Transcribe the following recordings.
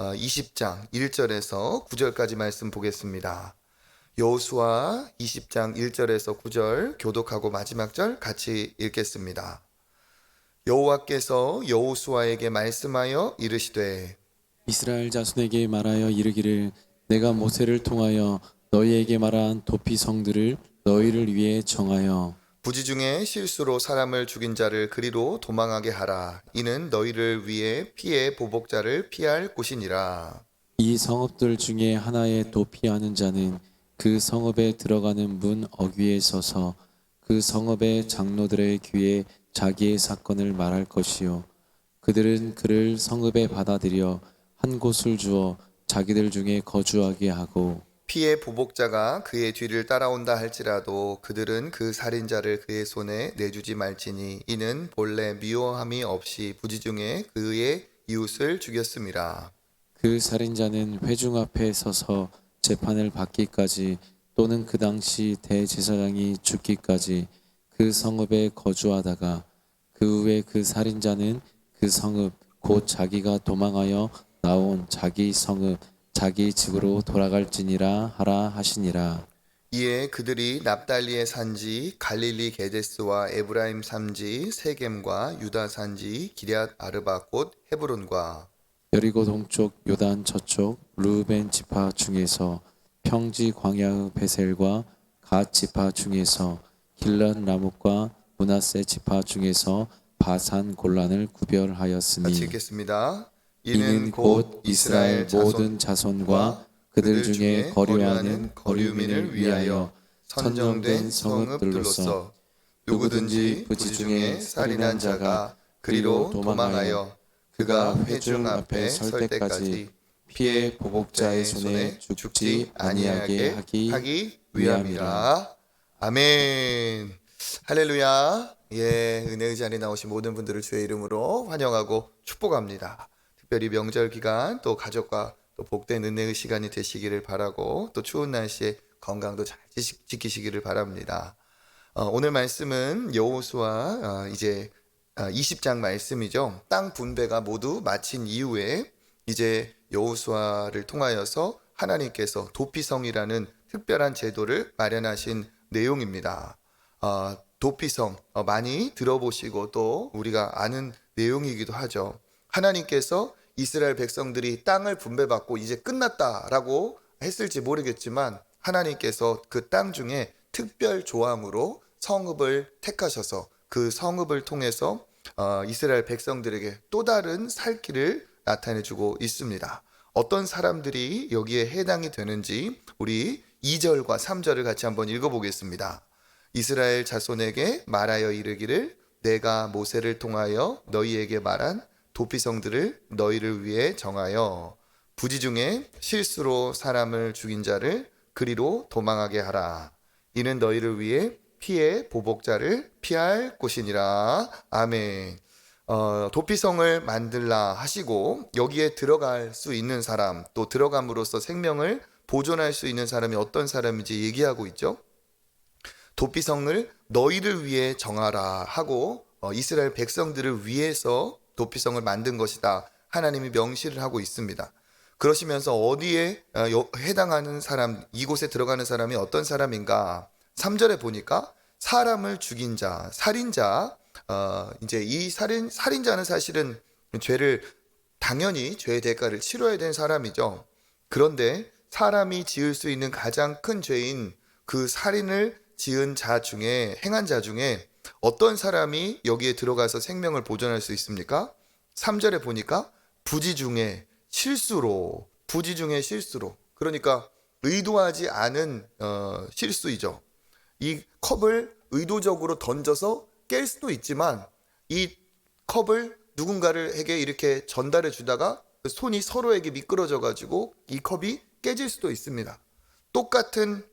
20장 1절에서 9절까지 말씀 보겠습니다. 여호수아 20장 1절에서 9절 교독하고 마지막 절 같이 읽겠습니다. 여호와께서 여호수아에게 말씀하여 이르시되 이스라엘 자손에게 말하여 이르기를 내가 모세를 통하여 너희에게 말한 도피성들을 너희를 위해 정하여 부지 중에 실수로 사람을 죽인 자를 그리로 도망하게 하라. 이는 너희를 위해 피해 보복자를 피할 곳이니라. 이 성읍들 중에 하나에 도피하는 자는 그 성읍에 들어가는 문 어귀에 서서 그 성읍의 장로들의 귀에 자기의 사건을 말할 것이요 그들은 그를 성읍에 받아들여 한 곳을 주어 자기들 중에 거주하게 하고 피해 보복자가 그의 뒤를 따라온다 할지라도 그들은 그 살인자를 그의 손에 내주지 말지니 이는 본래 미워함이 없이 부지 중에 그의 이웃을 죽였음이라. 그 살인자는 회중 앞에 서서 재판을 받기까지 또는 그 당시 대제사장이 죽기까지 그 성읍에 거주하다가 그 후에 그 살인자는 그 성읍 곧 자기가 도망하여 나온 자기 성읍 자기 집으로 돌아갈지니라 하라 하시니라. 이에 그들이 납달리의 산지 갈릴리 게데스와 에브라임 산지 세겜과 유다 산지 기럇 아르바 곧 헤브론과 여리고 동쪽 요단 저쪽 루벤 지파 중에서 평지 광야의 베셀과 갓 지파 중에서 길랏 라못과 므낫세 지파 중에서 바산 골란을 구별하였으니 같이 읽겠습니다. 이는 곧 이스라엘 모든 자손과 그들 중에 거류하는 거류민을 위하여 선정된 성읍들로서 누구든지 부지 중에 살인한 자가 그리로 도망하여 그가 회중 앞에 설 때까지 피해 보복자의 손에 죽지 아니하게 하기 위함이라. 아멘. 할렐루야. 예, 은혜의 자리에 나오신 모든 분들을 주의 이름으로 환영하고 축복합니다. 특별히 명절 기간 또 가족과 또 복된 은혜의 시간이 되시기를 바라고 또 추운 날씨에 건강도 잘 지키시기를 바랍니다. 오늘 말씀은 여호수아 이제 20장 말씀이죠. 땅 분배가 모두 마친 이후에 이제 여호수아를 통하여서 하나님께서 도피성이라는 특별한 제도를 마련하신 내용입니다. 도피성 많이 들어보시고 또 우리가 아는 내용이기도 하죠. 하나님께서 이스라엘 백성들이 땅을 분배받고 이제 끝났다라고 했을지 모르겠지만 하나님께서 그 땅 중에 특별 조항으로 성읍을 택하셔서 그 성읍을 통해서 이스라엘 백성들에게 또 다른 살 길을 나타내주고 있습니다. 어떤 사람들이 여기에 해당이 되는지 우리 2절과 3절을 같이 한번 읽어보겠습니다. 이스라엘 자손에게 말하여 이르기를 내가 모세를 통하여 너희에게 말한 도피성들을 너희를 위해 정하여 부지 중에 실수로 사람을 죽인 자를 그리로 도망하게 하라. 이는 너희를 위해 피해 보복자를 피할 곳이니라. 아멘. 도피성을 만들라 하시고 여기에 들어갈 수 있는 사람 또 들어감으로써 생명을 보존할 수 있는 사람이 어떤 사람인지 얘기하고 있죠. 도피성을 너희를 위해 정하라 하고 이스라엘 백성들을 위해서 도피성을 만든 것이다. 하나님이 명시를 하고 있습니다. 그러시면서 어디에 해당하는 사람, 이곳에 들어가는 사람이 어떤 사람인가? 3절에 보니까 사람을 죽인 자, 살인자, 이제 이 살인자는 사실은 죄를 당연히 죄의 대가를 치러야 되는 사람이죠. 그런데 사람이 지을 수 있는 가장 큰 죄인 그 살인을 지은 자 중에 행한 자 중에 어떤 사람이 여기에 들어가서 생명을 보존할 수 있습니까? 3절에 보니까 부지 중에 실수로 그러니까 의도하지 않은 실수이죠. 이 컵을 의도적으로 던져서 깰 수도 있지만 이 컵을 누군가에게 이렇게 전달해 주다가 손이 서로에게 미끄러져 가지고 이 컵이 깨질 수도 있습니다. 똑같은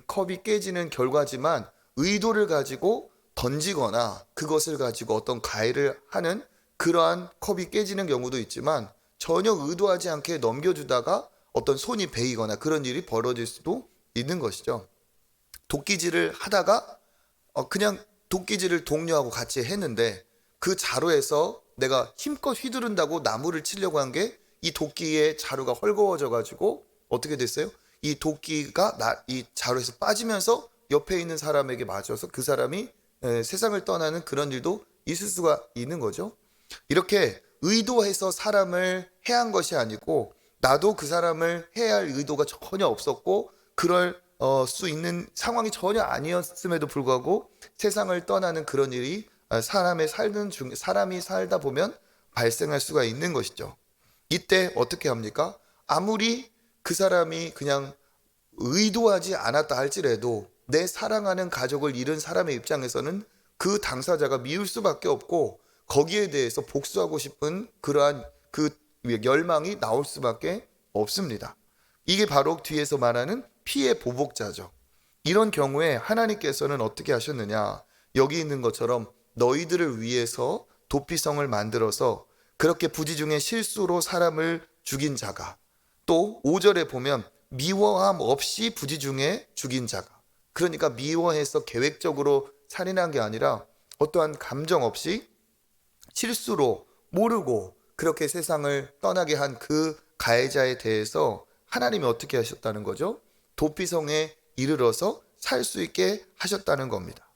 컵이 깨지는 결과지만 의도를 가지고 던지거나 그것을 가지고 어떤 가해를 하는 그러한 컵이 깨지는 경우도 있지만 전혀 의도하지 않게 넘겨주다가 어떤 손이 베이거나 그런 일이 벌어질 수도 있는 것이죠. 도끼질을 하다가 그냥 도끼질을 동료하고 같이 했는데 그 자루에서 내가 힘껏 휘두른다고 나무를 치려고 한 게 이 도끼의 자루가 헐거워져 가지고 어떻게 됐어요? 이 도끼가 이 자루에서 빠지면서 옆에 있는 사람에게 맞아서 그 사람이 세상을 떠나는 그런 일도 있을 수가 있는 거죠. 이렇게 의도해서 사람을 해한 것이 아니고 나도 그 사람을 해야 할 의도가 전혀 없었고 그럴 수 있는 상황이 전혀 아니었음에도 불구하고 세상을 떠나는 그런 일이 사람이 살다 보면 발생할 수가 있는 것이죠. 이때 어떻게 합니까? 아무리 그 사람이 그냥 의도하지 않았다 할지라도 내 사랑하는 가족을 잃은 사람의 입장에서는 그 당사자가 미울 수밖에 없고 거기에 대해서 복수하고 싶은 그러한 그 열망이 나올 수밖에 없습니다. 이게 바로 뒤에서 말하는 피해 보복자죠. 이런 경우에 하나님께서는 어떻게 하셨느냐? 여기 있는 것처럼 너희들을 위해서 도피성을 만들어서 그렇게 부지중에 실수로 사람을 죽인 자가, 또 5절에 보면 미워함 없이 부지중에 죽인 자가, 그러니까 미워해서 계획적으로 살인한 게 아니라 어떠한 감정 없이 실수로 모르고 그렇게 세상을 떠나게 한 그 가해자에 대해서 하나님이 어떻게 하셨다는 거죠? 도피성에 이르러서 살 수 있게 하셨다는 겁니다.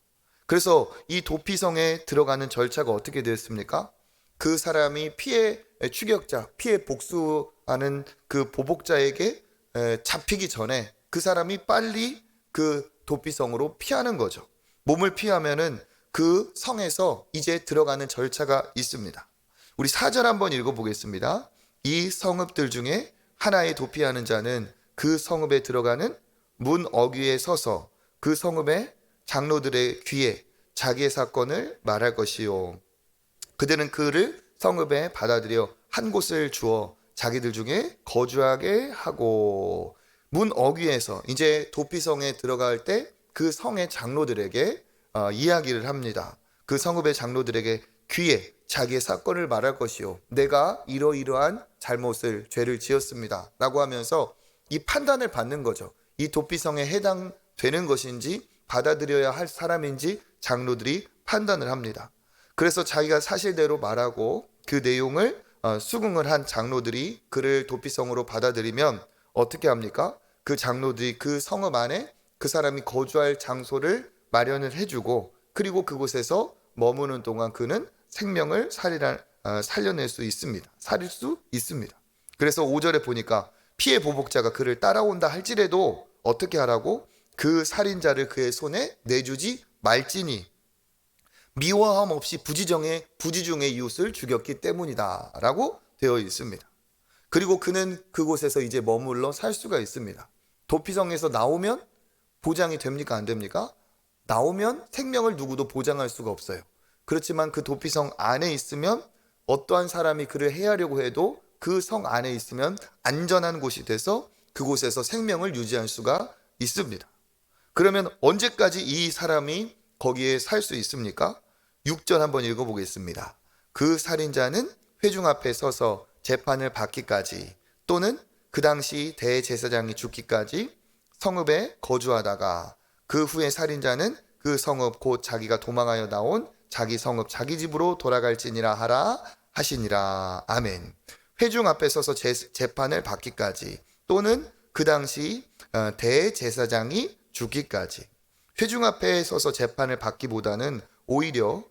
그래서 이 도피성에 들어가는 절차가 어떻게 되었습니까? 그 사람이 피해 추격자, 피해 복수하는 그 보복자에게 잡히기 전에 그 사람이 빨리 그 도피성으로 피하는 거죠. 몸을 피하면은 그 성에서 이제 들어가는 절차가 있습니다. 우리 4절 한번 읽어보겠습니다. 이 성읍들 중에 하나에 도피하는 자는 그 성읍에 들어가는 문 어귀에 서서 그 성읍의 장로들의 귀에 자기의 사건을 말할 것이요. 그들은 그를 성읍에 받아들여 한 곳을 주어 자기들 중에 거주하게 하고, 문 어귀에서 이제 도피성에 들어갈 때 그 성의 장로들에게 이야기를 합니다. 그 성읍의 장로들에게 귀에 자기의 사건을 말할 것이요, 내가 이러이러한 죄를 지었습니다 라고 하면서 이 판단을 받는 거죠. 이 도피성에 해당되는 것인지 받아들여야 할 사람인지 장로들이 판단을 합니다. 그래서 자기가 사실대로 말하고 그 내용을 수긍을 한 장로들이 그를 도피성으로 받아들이면 어떻게 합니까? 그 장로들이 그 성읍 안에 그 사람이 거주할 장소를 마련을 해주고, 그리고 그곳에서 머무는 동안 그는 생명을 살릴 수 있습니다. 그래서 5절에 보니까 피해 보복자가 그를 따라온다 할지라도 어떻게 하라고? 그 살인자를 그의 손에 내주지 말지니 미워함 없이 부지중에 이웃을 죽였기 때문이다 라고 되어 있습니다. 그리고 그는 그곳에서 이제 머물러 살 수가 있습니다. 도피성에서 나오면 보장이 됩니까? 안 됩니까? 나오면 생명을 누구도 보장할 수가 없어요. 그렇지만 그 도피성 안에 있으면 어떠한 사람이 그를 해하려고 해도 그 성 안에 있으면 안전한 곳이 돼서 그곳에서 생명을 유지할 수가 있습니다. 그러면 언제까지 이 사람이 거기에 살 수 있습니까? 6절 한번 읽어보겠습니다. 그 살인자는 회중 앞에 서서 재판을 받기까지, 또는 그 당시 대제사장이 죽기까지 성읍에 거주하다가 그 후에 살인자는 그 성읍 곧 자기가 도망하여 나온 자기 성읍 자기 집으로 돌아갈지니라 하라 하시니라. 아멘. 회중 앞에 서서 재판을 받기까지, 또는 그 당시 대제사장이 죽기까지. 회중 앞에 서서 재판을 받기보다는 오히려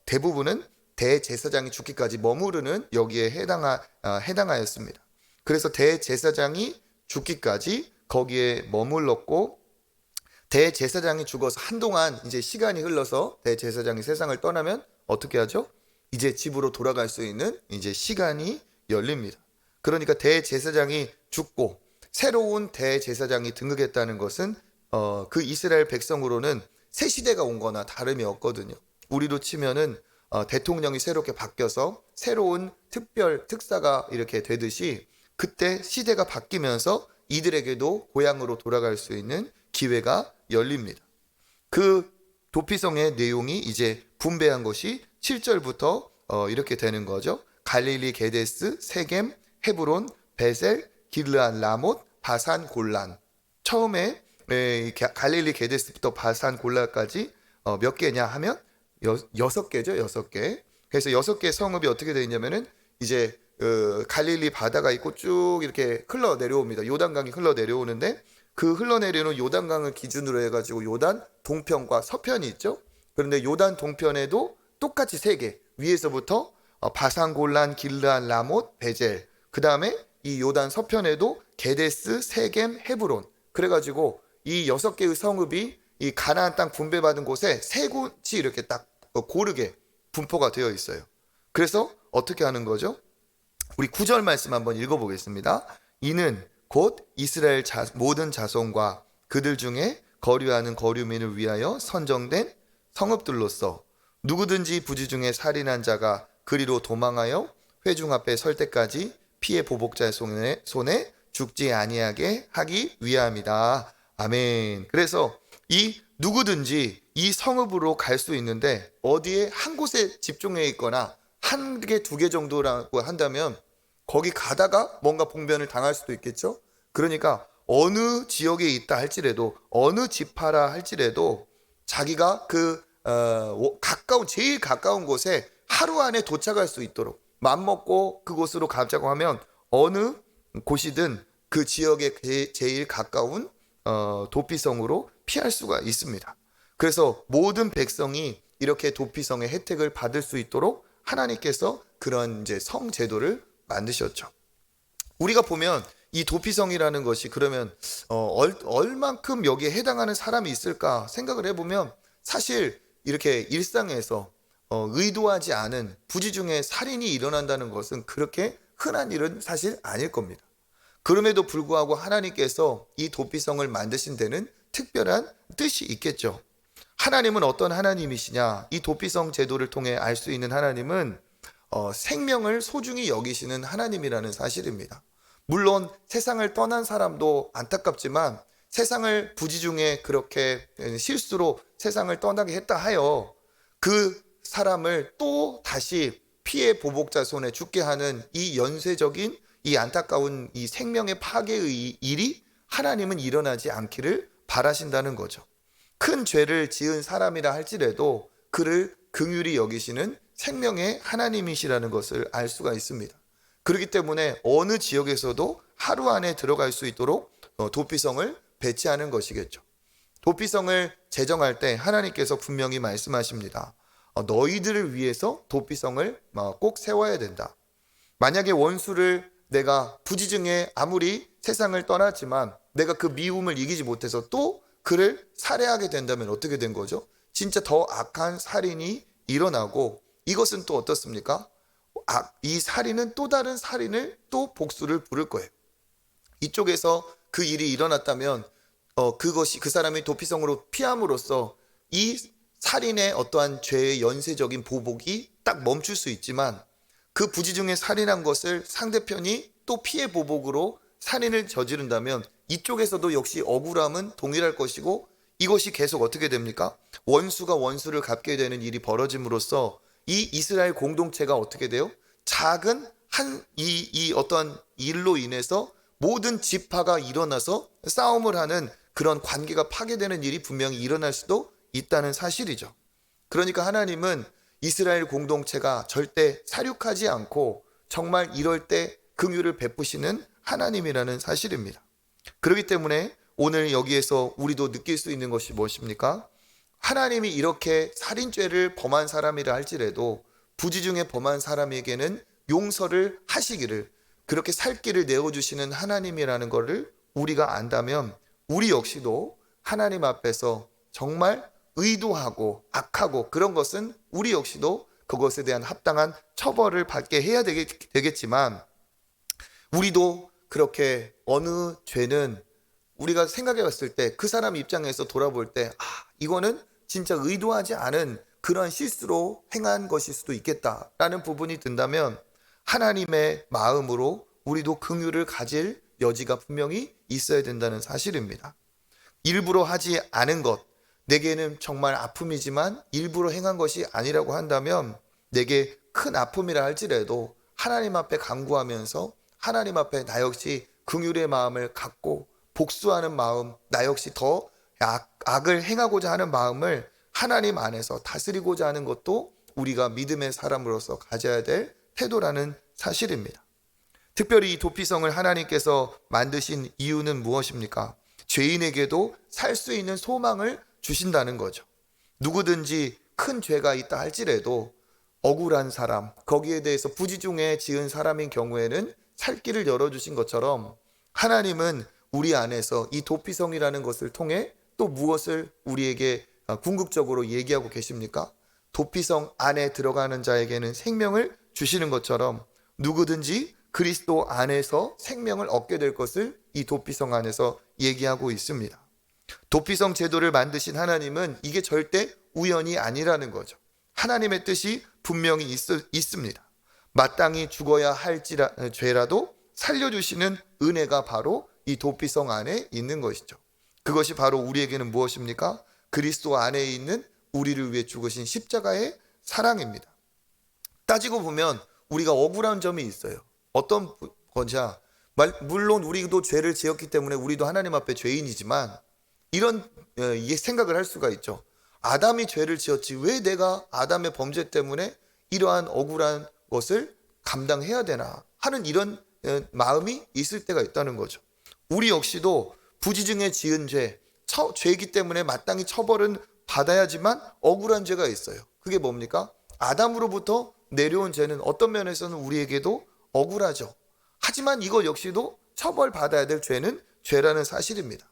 대부분은 대제사장이 죽기까지 머무르는 여기에 해당하였습니다. 그래서 대제사장이 죽기까지 거기에 머물렀고, 대제사장이 죽어서 한동안 이제 시간이 흘러서 대제사장이 세상을 떠나면 어떻게 하죠? 이제 집으로 돌아갈 수 있는 이제 시간이 열립니다. 그러니까 대제사장이 죽고 새로운 대제사장이 등극했다는 것은 그 이스라엘 백성으로는 새 시대가 온 거나 다름이 없거든요. 우리로 치면은 대통령이 새롭게 바뀌어서 새로운 특사가 이렇게 되듯이 그때 시대가 바뀌면서 이들에게도 고향으로 돌아갈 수 있는 기회가 열립니다. 그 도피성의 내용이 이제 분배한 것이 7절부터 이렇게 되는 거죠. 갈릴리 게데스, 세겜, 헤브론, 베셀, 길르앗 라못, 바산 골란. 처음에 갈릴리 게데스부터 바산 골란까지 몇 개냐 하면 6개죠. 6개. 그래서 6개 성읍이 어떻게 되어 있냐면은 이제 갈릴리 바다가 있고 쭉 이렇게 흘러 내려옵니다. 요단강이 흘러 내려오는데 그 흘러내리는 요단강을 기준으로 해가지고 요단 동편과 서편이 있죠. 그런데 요단 동편에도 똑같이 세 개, 위에서부터 바산, 골란, 길르앗, 라못, 베젤, 그 다음에 이 요단 서편에도 게데스, 세겜, 헤브론, 그래가지고 이 6개의 성읍이 이 가나안 땅 분배받은 곳에 세 곳이 이렇게 딱 고르게 분포가 되어 있어요. 그래서 어떻게 하는 거죠? 우리 9절 말씀 한번 읽어보겠습니다. 이는 곧 이스라엘 모든 자손과 그들 중에 거류하는 거류민을 위하여 선정된 성읍들로서 누구든지 부지 중에 살인한 자가 그리로 도망하여 회중 앞에 설 때까지 피해 보복자의 손에 죽지 아니하게 하기 위함이다. 아멘. 그래서 이 누구든지 이 성읍으로 갈 수 있는데 어디에 한 곳에 집중해 있거나 한 개, 두 개 정도라고 한다면 거기 가다가 뭔가 봉변을 당할 수도 있겠죠. 그러니까 어느 지역에 있다 할지라도 어느 지파라 할지라도 자기가 제일 가까운 곳에 하루 안에 도착할 수 있도록 맘먹고 그곳으로 가자고 하면 어느 곳이든 그 지역에 제일 가까운 도피성으로 피할 수가 있습니다. 그래서 모든 백성이 이렇게 도피성의 혜택을 받을 수 있도록 하나님께서 그런 이제 성 제도를 만드셨죠. 우리가 보면 이 도피성이라는 것이 그러면 얼만큼 여기에 해당하는 사람이 있을까 생각을 해보면 사실 이렇게 일상에서 의도하지 않은 부지 중에 살인이 일어난다는 것은 그렇게 흔한 일은 사실 아닐 겁니다. 그럼에도 불구하고 하나님께서 이 도피성을 만드신 데는 특별한 뜻이 있겠죠. 하나님은 어떤 하나님이시냐? 이 도피성 제도를 통해 알 수 있는 하나님은 생명을 소중히 여기시는 하나님이라는 사실입니다. 물론 세상을 떠난 사람도 안타깝지만 세상을 부지 중에 그렇게 실수로 세상을 떠나게 했다 하여 그 사람을 또 다시 피해 보복자 손에 죽게 하는 이 연쇄적인 이 안타까운 이 생명의 파괴의 일이 하나님은 일어나지 않기를 바라신다는 거죠. 큰 죄를 지은 사람이라 할지라도 그를 긍휼히 여기시는 생명의 하나님이시라는 것을 알 수가 있습니다. 그렇기 때문에 어느 지역에서도 하루 안에 들어갈 수 있도록 도피성을 배치하는 것이겠죠. 도피성을 제정할 때 하나님께서 분명히 말씀하십니다. 너희들을 위해서 도피성을 꼭 세워야 된다. 만약에 원수를 내가 부지 중에 아무리 세상을 떠났지만 내가 그 미움을 이기지 못해서 또 그를 살해하게 된다면 어떻게 된 거죠? 진짜 더 악한 살인이 일어나고 이것은 또 어떻습니까? 이 살인은 또 다른 살인을 또 복수를 부를 거예요. 이쪽에서 그 일이 일어났다면 그것이 그 사람이 도피성으로 피함으로써 이 살인의 어떠한 죄의 연쇄적인 보복이 딱 멈출 수 있지만 그 부지 중에 살인한 것을 상대편이 또 피해 보복으로 살인을 저지른다면 이쪽에서도 역시 억울함은 동일할 것이고 이것이 계속 어떻게 됩니까? 원수가 원수를 갚게 되는 일이 벌어짐으로써 이 이스라엘 공동체가 어떻게 돼요? 작은 이 어떠한 일로 인해서 모든 지파가 일어나서 싸움을 하는 그런 관계가 파괴되는 일이 분명히 일어날 수도 있다는 사실이죠. 그러니까 하나님은 이스라엘 공동체가 절대 사륙하지 않고 정말 이럴 때 긍휼을 베푸시는 하나님이라는 사실입니다. 그렇기 때문에 오늘 여기에서 우리도 느낄 수 있는 것이 무엇입니까? 하나님이 이렇게 살인죄를 범한 사람이라 할지라도 부지 중에 범한 사람에게는 용서를 하시기를 그렇게 살 길을 내어주시는 하나님이라는 것을 우리가 안다면 우리 역시도 하나님 앞에서 정말 의도하고 악하고 그런 것은 우리 역시도 그것에 대한 합당한 처벌을 받게 해야 되겠지만 우리도 그렇게 어느 죄는 우리가 생각해 봤을 때 그 사람 입장에서 돌아볼 때 이거는 진짜 의도하지 않은 그런 실수로 행한 것일 수도 있겠다라는 부분이 든다면 하나님의 마음으로 우리도 긍휼을 가질 여지가 분명히 있어야 된다는 사실입니다. 일부러 하지 않은 것, 내게는 정말 아픔이지만 일부러 행한 것이 아니라고 한다면 내게 큰 아픔이라 할지라도 하나님 앞에 간구하면서 하나님 앞에 나 역시 긍휼의 마음을 갖고 복수하는 마음, 나 역시 더 악을 행하고자 하는 마음을 하나님 안에서 다스리고자 하는 것도 우리가 믿음의 사람으로서 가져야 될 태도라는 사실입니다. 특별히 이 도피성을 하나님께서 만드신 이유는 무엇입니까? 죄인에게도 살 수 있는 소망을 주신다는 거죠. 누구든지 큰 죄가 있다 할지라도 억울한 사람, 거기에 대해서 부지중에 지은 사람인 경우에는 살 길을 열어주신 것처럼 하나님은 우리 안에서 이 도피성이라는 것을 통해 또 무엇을 우리에게 궁극적으로 얘기하고 계십니까? 도피성 안에 들어가는 자에게는 생명을 주시는 것처럼 누구든지 그리스도 안에서 생명을 얻게 될 것을 이 도피성 안에서 얘기하고 있습니다. 도피성 제도를 만드신 하나님은 이게 절대 우연이 아니라는 거죠. 하나님의 뜻이 분명히 있습니다. 마땅히 죽어야 할 죄라도 살려주시는 은혜가 바로 이 도피성 안에 있는 것이죠. 그것이 바로 우리에게는 무엇입니까? 그리스도 안에 있는 우리를 위해 죽으신 십자가의 사랑입니다. 따지고 보면 우리가 억울한 점이 있어요. 어떤 거냐? 물론 우리도 죄를 지었기 때문에 우리도 하나님 앞에 죄인이지만 이런 생각을 할 수가 있죠. 아담이 죄를 지었지 왜 내가 아담의 범죄 때문에 이러한 억울한 것을 감당해야 되나 하는 이런 마음이 있을 때가 있다는 거죠. 우리 역시도 부지중에 지은 죄이기 때문에 마땅히 처벌은 받아야지만 억울한 죄가 있어요. 그게 뭡니까? 아담으로부터 내려온 죄는 어떤 면에서는 우리에게도 억울하죠. 하지만 이것 역시도 처벌받아야 될 죄는 죄라는 사실입니다.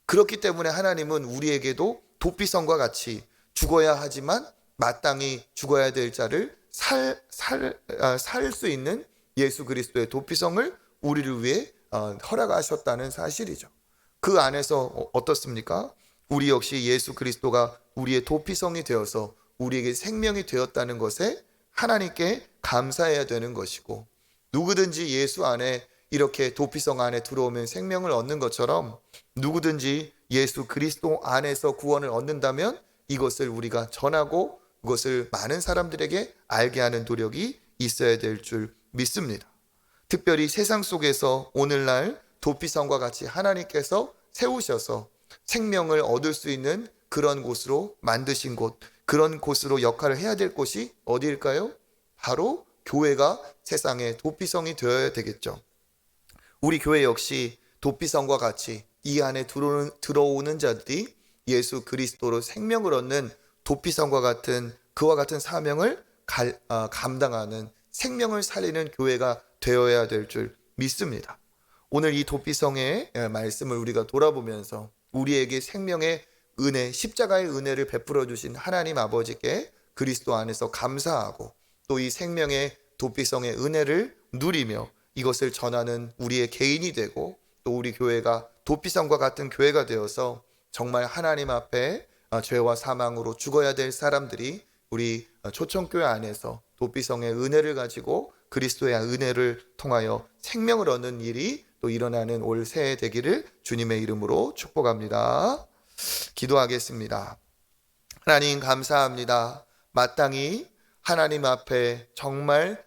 그렇기 때문에 하나님은 우리에게도 도피성과 같이 죽어야 하지만 마땅히 죽어야 될 자를 살 수 있는 예수 그리스도의 도피성을 우리를 위해 허락하셨다는 사실이죠. 그 안에서 어떻습니까? 우리 역시 예수 그리스도가 우리의 도피성이 되어서 우리에게 생명이 되었다는 것에 하나님께 감사해야 되는 것이고, 누구든지 예수 안에 이렇게 도피성 안에 들어오면 생명을 얻는 것처럼 누구든지 예수 그리스도 안에서 구원을 얻는다면 이것을 우리가 전하고 그것을 많은 사람들에게 알게 하는 노력이 있어야 될 줄 믿습니다. 특별히 세상 속에서 오늘날 도피성과 같이 하나님께서 세우셔서 생명을 얻을 수 있는 그런 곳으로 만드신 곳, 그런 곳으로 역할을 해야 될 곳이 어디일까요? 바로 교회가 세상의 도피성이 되어야 되겠죠. 우리 교회 역시 도피성과 같이 이 안에 들어오는 자들이 예수 그리스도로 생명을 얻는 도피성과 같은 그와 같은 사명을 감당하는 생명을 살리는 교회가 되어야 될 줄 믿습니다. 오늘 이 도피성의 말씀을 우리가 돌아보면서 우리에게 생명의 은혜, 십자가의 은혜를 베풀어 주신 하나님 아버지께 그리스도 안에서 감사하고 또 이 생명의 도피성의 은혜를 누리며 이것을 전하는 우리의 개인이 되고 또 우리 교회가 도피성과 같은 교회가 되어서 정말 하나님 앞에 죄와 사망으로 죽어야 될 사람들이 우리 초청교회 안에서 도피성의 은혜를 가지고 그리스도의 은혜를 통하여 생명을 얻는 일이 또 일어나는 올 새해 되기를 주님의 이름으로 축복합니다. 기도하겠습니다. 하나님 감사합니다. 마땅히 하나님 앞에 정말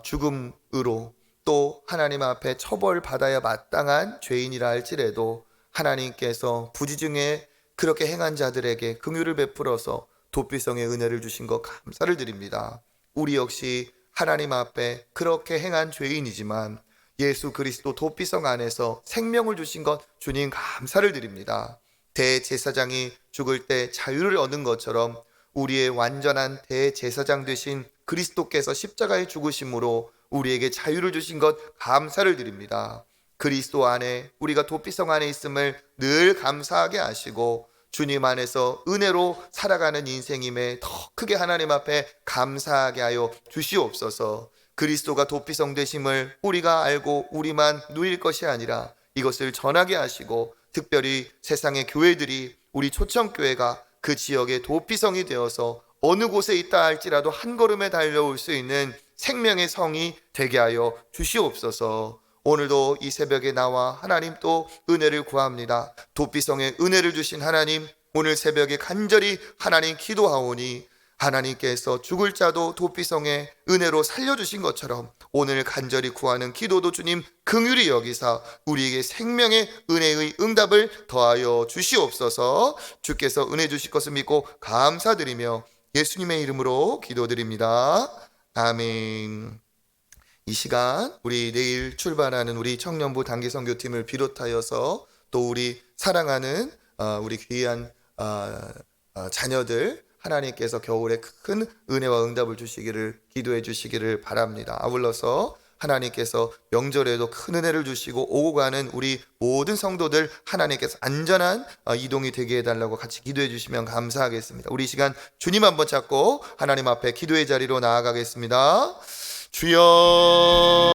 죽음으로 또 하나님 앞에 처벌받아야 마땅한 죄인이라 할지라도 하나님께서 부지중에 그렇게 행한 자들에게 긍휼을 베풀어서 도피성의 은혜를 주신 것 감사를 드립니다. 우리 역시 하나님 앞에 그렇게 행한 죄인이지만 예수 그리스도 도피성 안에서 생명을 주신 것 주님 감사를 드립니다. 대제사장이 죽을 때 자유를 얻는 것처럼 우리의 완전한 대제사장 되신 그리스도께서 십자가에 죽으심으로 우리에게 자유를 주신 것 감사를 드립니다. 그리스도 안에 우리가 도피성 안에 있음을 늘 감사하게 하시고 주님 안에서 은혜로 살아가는 인생임에 더 크게 하나님 앞에 감사하게 하여 주시옵소서. 그리스도가 도피성 되심을 우리가 알고 우리만 누릴 것이 아니라 이것을 전하게 하시고 특별히 세상의 교회들이 우리 초청교회가 그 지역의 도피성이 되어서 어느 곳에 있다 할지라도 한 걸음에 달려올 수 있는 생명의 성이 되게 하여 주시옵소서. 오늘도 이 새벽에 나와 하나님 또 은혜를 구합니다. 도피성에 은혜를 주신 하나님, 오늘 새벽에 간절히 하나님 기도하오니 하나님께서 죽을 자도 도피성에 은혜로 살려주신 것처럼 오늘 간절히 구하는 기도도 주님 긍휼히 여기사 우리에게 생명의 은혜의 응답을 더하여 주시옵소서. 주께서 은혜 주실 것을 믿고 감사드리며 예수님의 이름으로 기도드립니다. 아멘. 이 시간 우리 내일 출발하는 우리 청년부 단기 선교팀을 비롯하여서 또 우리 사랑하는 우리 귀한 자녀들 하나님께서 겨울에 큰 은혜와 응답을 주시기를 기도해 주시기를 바랍니다. 아울러서 하나님께서 명절에도 큰 은혜를 주시고 오고 가는 우리 모든 성도들 하나님께서 안전한 이동이 되게 해달라고 같이 기도해 주시면 감사하겠습니다. 우리 시간 주님 한번 잡고 하나님 앞에 기도의 자리로 나아가겠습니다. 주여